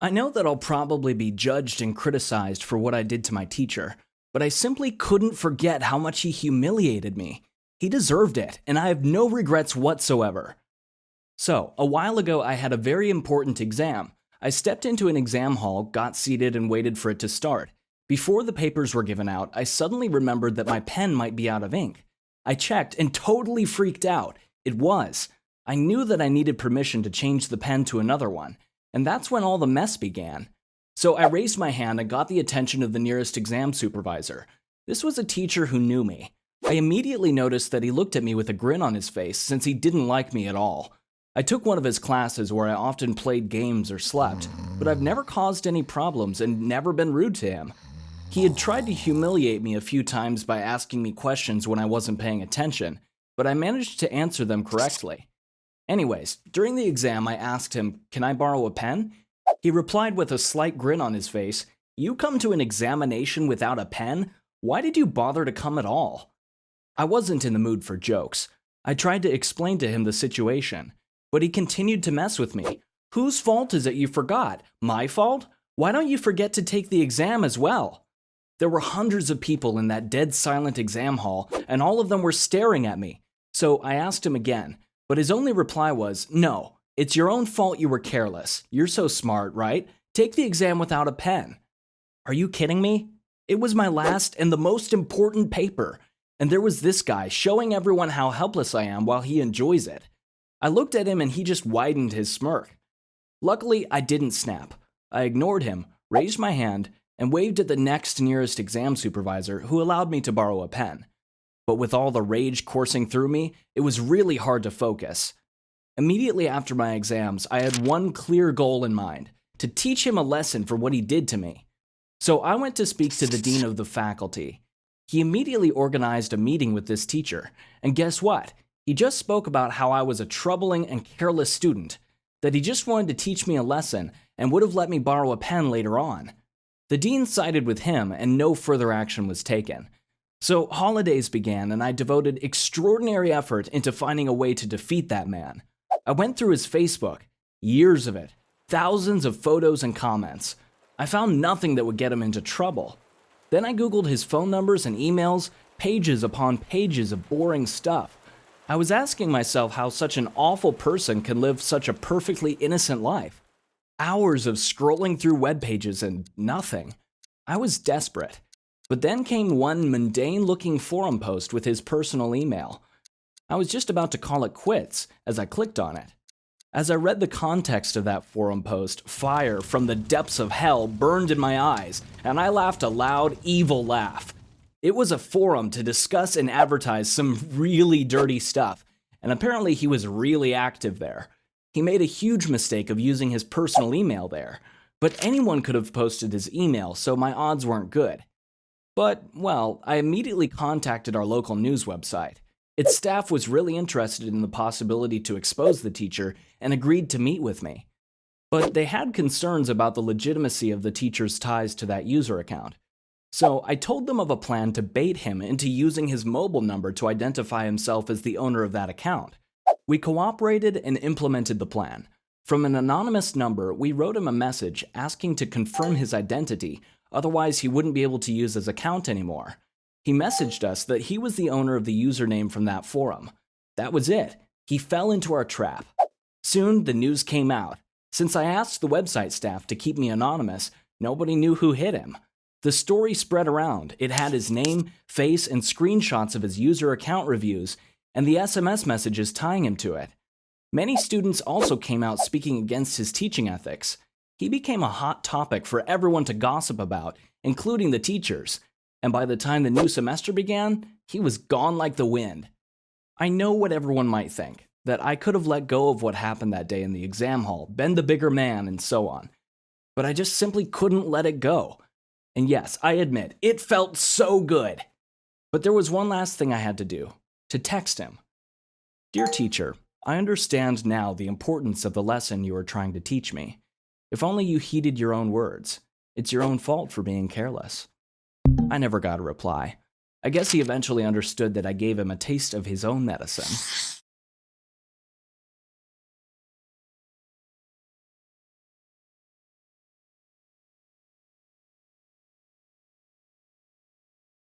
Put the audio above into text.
I know that I'll probably be judged and criticized for what I did to my teacher, but I simply couldn't forget how much he humiliated me. He deserved it, and I have no regrets whatsoever. So, a while ago, I had a very important exam. I stepped into an exam hall, got seated, and waited for it to start. Before the papers were given out, I suddenly remembered that my pen might be out of ink. I checked and totally freaked out. It was. I knew that I needed permission to change the pen to another one, and that's when all the mess began. So I raised my hand and got the attention of the nearest exam supervisor. This was a teacher who knew me. I immediately noticed that he looked at me with a grin on his face since he didn't like me at all. I took one of his classes where I often played games or slept, but I've never caused any problems and never been rude to him. He had tried to humiliate me a few times by asking me questions when I wasn't paying attention, but I managed to answer them correctly. Anyways, during the exam I asked him, "Can I borrow a pen?" He replied with a slight grin on his face, "You come to an examination without a pen? Why did you bother to come at all?" I wasn't in the mood for jokes. I tried to explain to him the situation, but he continued to mess with me. "Whose fault is it you forgot? My fault? Why don't you forget to take the exam as well?" There were hundreds of people in that dead silent exam hall, and all of them were staring at me. So I asked him again, but his only reply was, "No, it's your own fault you were careless. You're so smart, right? Take the exam without a pen." Are you kidding me? It was my last and the most important paper, and there was this guy showing everyone how helpless I am while he enjoys it. I looked at him and he just widened his smirk. Luckily, I didn't snap. I ignored him, raised my hand, and waved at the next nearest exam supervisor who allowed me to borrow a pen. But with all the rage coursing through me, it was really hard to focus. Immediately after my exams, I had one clear goal in mind: to teach him a lesson for what he did to me. So I went to speak to the dean of the faculty. He immediately organized a meeting with this teacher, and guess what? He just spoke about how I was a troubling and careless student, that he just wanted to teach me a lesson and would have let me borrow a pen later on. The dean sided with him, and no further action was taken. So holidays began, and I devoted extraordinary effort into finding a way to defeat that man. I went through his Facebook, years of it, thousands of photos and comments. I found nothing that would get him into trouble. Then I Googled his phone numbers and emails, pages upon pages of boring stuff. I was asking myself how such an awful person can live such a perfectly innocent life. Hours of scrolling through web pages and nothing. I was desperate. But then came one mundane-looking forum post with his personal email. I was just about to call it quits as I clicked on it. As I read the context of that forum post, fire from the depths of hell burned in my eyes, and I laughed a loud, evil laugh. It was a forum to discuss and advertise some really dirty stuff, and apparently he was really active there. He made a huge mistake of using his personal email there, but anyone could have posted his email, so my odds weren't good. But, well, I immediately contacted our local news website. Its staff was really interested in the possibility to expose the teacher and agreed to meet with me. But they had concerns about the legitimacy of the teacher's ties to that user account. So I told them of a plan to bait him into using his mobile number to identify himself as the owner of that account. We cooperated and implemented the plan. From an anonymous number, we wrote him a message asking to confirm his identity, otherwise he wouldn't be able to use his account anymore. He messaged us that he was the owner of the username from that forum. That was it. He fell into our trap. Soon, the news came out. Since I asked the website staff to keep me anonymous, nobody knew who hit him. The story spread around. It had his name, face, and screenshots of his user account reviews, and the SMS messages tying him to it. Many students also came out speaking against his teaching ethics. He became a hot topic for everyone to gossip about, including the teachers. And by the time the new semester began, he was gone like the wind. I know what everyone might think, that I could have let go of what happened that day in the exam hall, been the bigger man, and so on. But I just simply couldn't let it go. And yes, I admit, it felt so good. But there was one last thing I had to do, to text him. "Dear teacher, I understand now the importance of the lesson you are trying to teach me. If only you heeded your own words. It's your own fault for being careless." I never got a reply. I guess he eventually understood that I gave him a taste of his own medicine.